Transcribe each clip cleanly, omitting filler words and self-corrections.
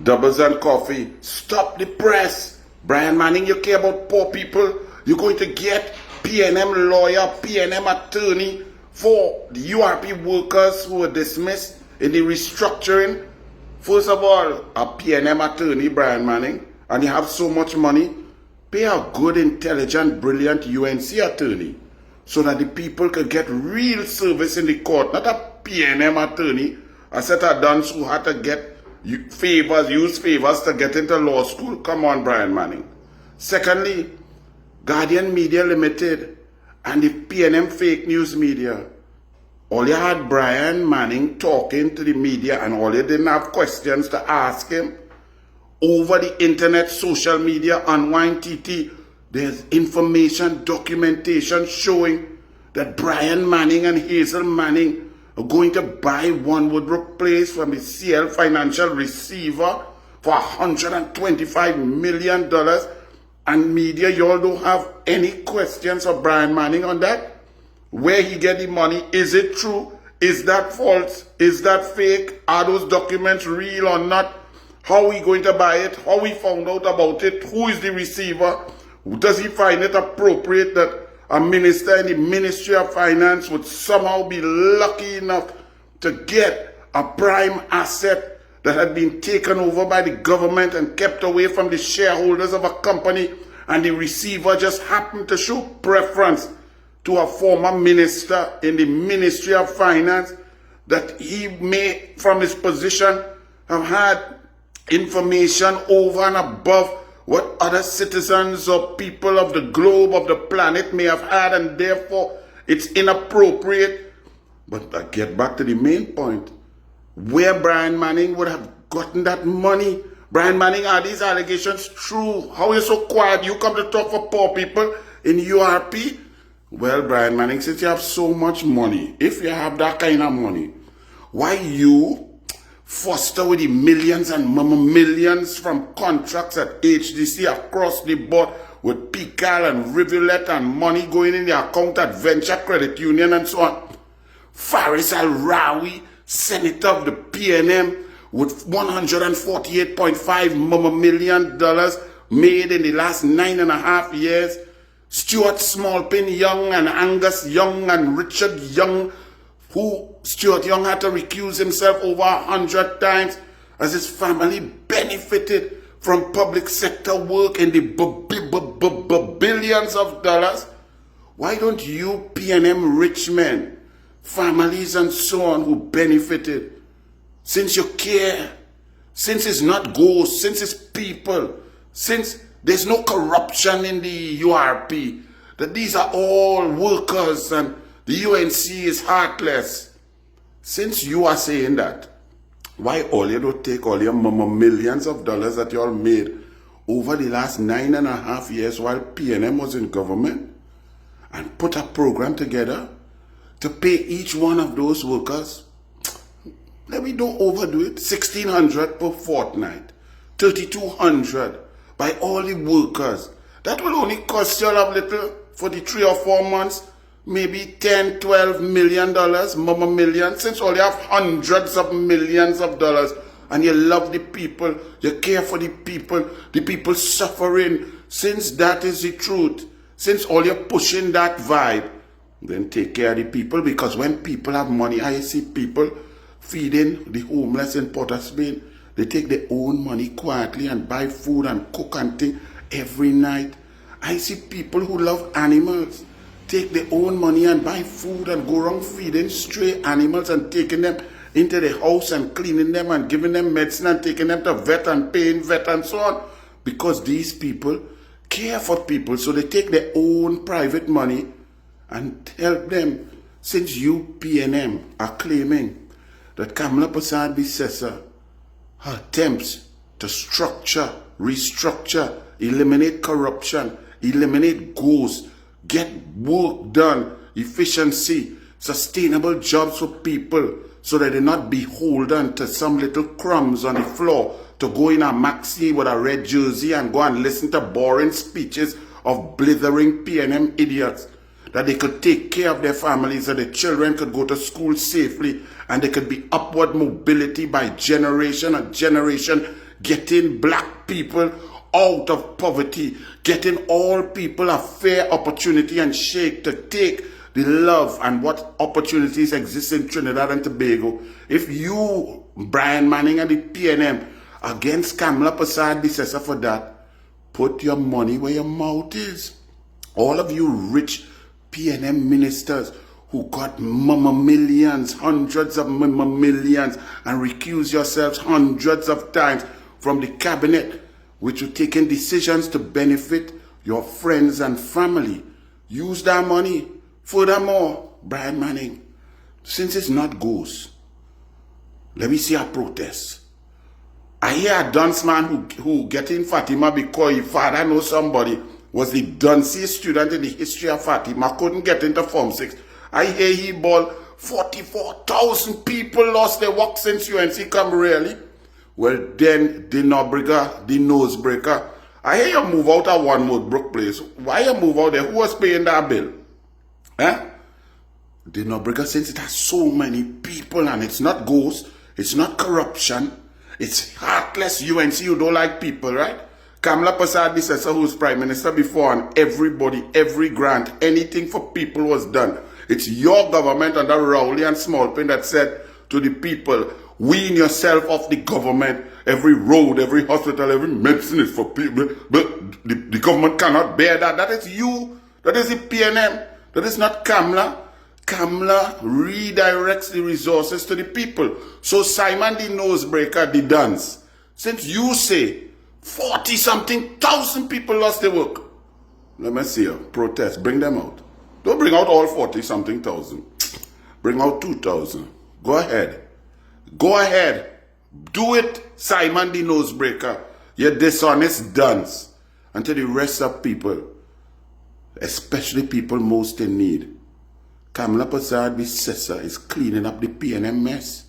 Doubles and Coffee, stop the press. Brian Manning, you care about poor people. You're going to get PNM lawyer, PNM attorney for the URP workers who were dismissed in the restructuring. First of all, a PNM attorney, Brian Manning, and you have so much money, pay a good, intelligent, brilliant UNC attorney so that the people could get real service in the court, not a PNM attorney, a set of duns who had to get favors, use favors to get into law school. Come on, Brian Manning. Secondly, Guardian Media Limited and the PNM fake news media. All you had Brian Manning talking to the media and all you didn't have questions to ask him. Over the internet, social media, Unwind TT, there's information, documentation showing that Brian Manning and Hazel Manning are going to buy One Woodbrook Place from the CL Financial Receiver for $125 million. And media, you all don't have any questions of Brian Manning on that? Where he get the money? Is it true? Is that false? Is that fake? Are those documents real or not? How are we going to buy it? How we found out about it? Who is the receiver? Does he find it appropriate that a minister in the Ministry of Finance would somehow be lucky enough to get a prime asset that had been taken over by the government and kept away from the shareholders of a company, and the receiver just happened to show preference to a former minister in the Ministry of Finance, that he may, from his position, have had information over and above what other citizens or people of the globe, of the planet may have had, and therefore it's inappropriate. But I get back to the main point. Where Brian Manning would have gotten that money? Brian Manning, are these allegations true? How are you so quiet? You come to talk for poor people in URP? Well, Brian Manning, since you have so much money, if you have that kind of money, why you foster with the millions and millions from contracts at HDC across the board with PCAL and Rivulet and money going in the account at Venture Credit Union and so on? Faris Al-Rawi, Senator of the PNM, with $148.5 million made in the last 9.5 years. Stuart Smallpin Young and Angus Young and Richard Young, who Stuart Young had to recuse himself over 100 times as his family benefited from public sector work in the billions of dollars. Why don't you PNM rich men, families and so on who benefited, since you care, since it's not ghosts, since it's people, since there's no corruption in the URP, that these are all workers and the UNC is heartless. Since you are saying that, why all you don't take all your millions of dollars that you all made over the last 9.5 years while PNM was in government and put a program together to pay each one of those workers? Let me don't overdo it. $1,600 per fortnight, $3,200 by all the workers. That will only cost you a little for the 3 or 4 months, maybe $10, $12 million, million, since all you have hundreds of millions of dollars and you love the people, you care for the people suffering. Since that is the truth, since all you're pushing that vibe, then take care of the people, because when people have money, I see people feeding the homeless in Port of Spain. They take their own money quietly and buy food and cook and things every night. I see people who love animals take their own money and buy food and go around feeding stray animals and taking them into the house and cleaning them and giving them medicine and taking them to vet and paying vet and so on. Because these people care for people, so they take their own private money and help them. Since you PNM are claiming that Kamala Prasad Bissessa, her attempts to structure, restructure, eliminate corruption, eliminate ghosts, get work done, efficiency, sustainable jobs for people, so that they're not beholden to some little crumbs on the floor to go in a maxi with a red jersey and go and listen to boring speeches of blithering PNM idiots. That they could take care of their families, that their children could go to school safely, and there could be upward mobility by generation and generation getting black people out of poverty, getting all people a fair opportunity and shake to take the love and what opportunities exist in Trinidad and Tobago. If you, Brian Manning and the PNM, against Kamala Prasad, Bissessa for that, put your money where your mouth is. All of you rich PNM ministers who got millions, hundreds of millions, and recuse yourselves hundreds of times from the cabinet, which are taking decisions to benefit your friends and family. Use that money. Furthermore, Brian Manning, since it's not ghosts, let me see a protest. I hear a dunce man who get in Fatima because his father knows somebody was the dunciest student in the history of Fatima, couldn't get into Form 6. I hear he ball 44,000 people lost their work since UNC come really. Well then, the nosebreaker. I hear you move out of One Woodbrook place. Why you move out there? Who was paying that bill? Eh? The nosebreaker, since it has so many people and it's not ghosts, it's not corruption, it's heartless UNC who don't like people, right? Kamala Prasad Bissessa, who's prime minister before, and everybody, every grant, anything for people was done. It's your government under Rowley and Smallpin that said to the people, wean yourself off the government. Every road, every hospital, every medicine is for people. But the government cannot bear that. That is you. That is the PNM. That is not Kamala. Kamala redirects the resources to the people. So Simon the nosebreaker, the dance. Since you say 40-something thousand people lost their work. Let me see you. Protest. Bring them out. Don't bring out all 40-something thousand. Bring out 2,000. Go ahead. Go ahead. Do it, Simon the nosebreaker. You dishonest dunce. And to the rest of people, especially people most in need, Kamala Prasad Bissessa is cleaning up the PNM mess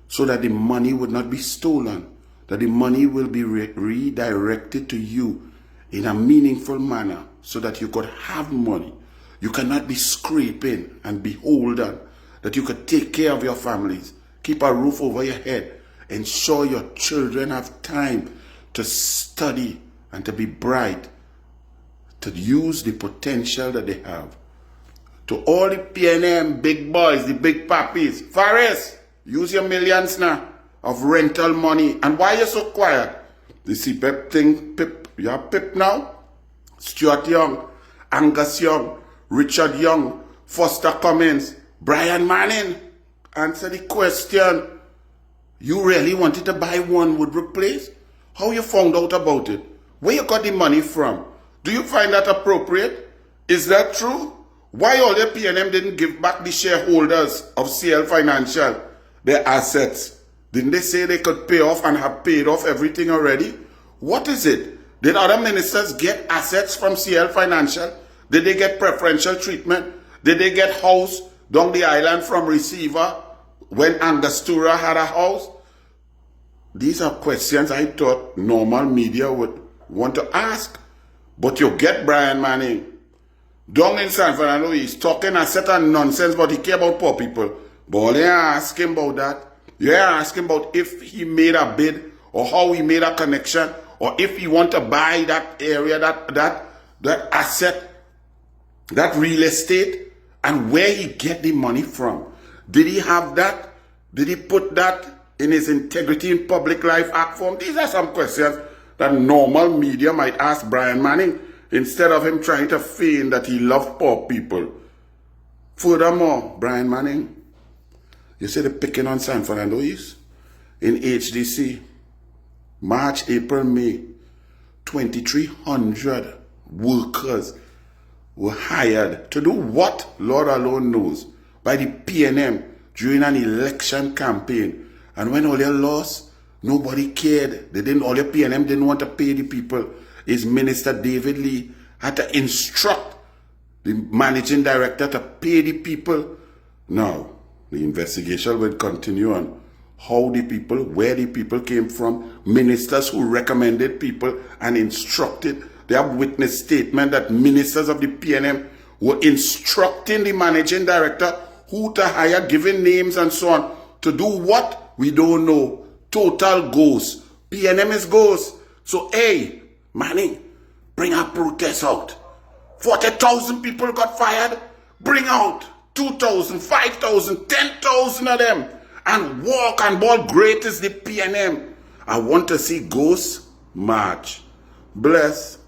so that the money would not be stolen, that the money will be redirected to you in a meaningful manner so that you could have money. You cannot be scraping and beholden, that you could take care of your families, keep a roof over your head, ensure your children have time to study and to be bright, to use the potential that they have. To all the PNM big boys, the big pappies, Faris, use your millions now of rental money. And why are you so quiet? The CPEP thing, Pip, you have Pip now? Stuart Young, Angus Young, Richard Young, Foster Cummins, Brian Manning. Answer the question. You really wanted to buy One Woodbrook place? How you found out about it? Where you got the money from? Do you find that appropriate? Is that true? Why all the PNM didn't give back the shareholders of CL Financial their assets? Didn't they say they could pay off and have paid off everything already? What is it? Did other ministers get assets from CL Financial? Did they get preferential treatment? Did they get house down the island from receiver when Angostura had a house? These are questions I thought normal media would want to ask. But you get Brian Manning down in San Fernando East talking a set of nonsense, but he care about poor people. But all you ask him about that, you ask him about if he made a bid or how he made a connection or if he want to buy that area, that asset, that real estate, and where he get the money from. Did he have that? Did he put that in his Integrity in Public Life Act form? These are some questions that normal media might ask Brian Manning instead of him trying to feign that he loved poor people. Furthermore, Brian Manning, you see the picking on San Fernando East in HDC, March, April, May, 2,300 workers were hired to do what? Lord alone knows. By the PNM during an election campaign. And when all they lost, nobody cared. All the PNM didn't want to pay the people. His minister David Lee had to instruct the managing director to pay the people. Now, the investigation will continue on how the people, where the people came from, ministers who recommended people and instructed. They have witness statement that ministers of the PNM were instructing the managing director who to hire, giving names and so on. To do what? We don't know. Total ghost. PNM is ghost. So, hey, Manning, bring our protest out. 40,000 people got fired. Bring out 2,000, 5,000, 10,000 of them and walk and ball great is the PNM. I want to see ghosts march. Bless.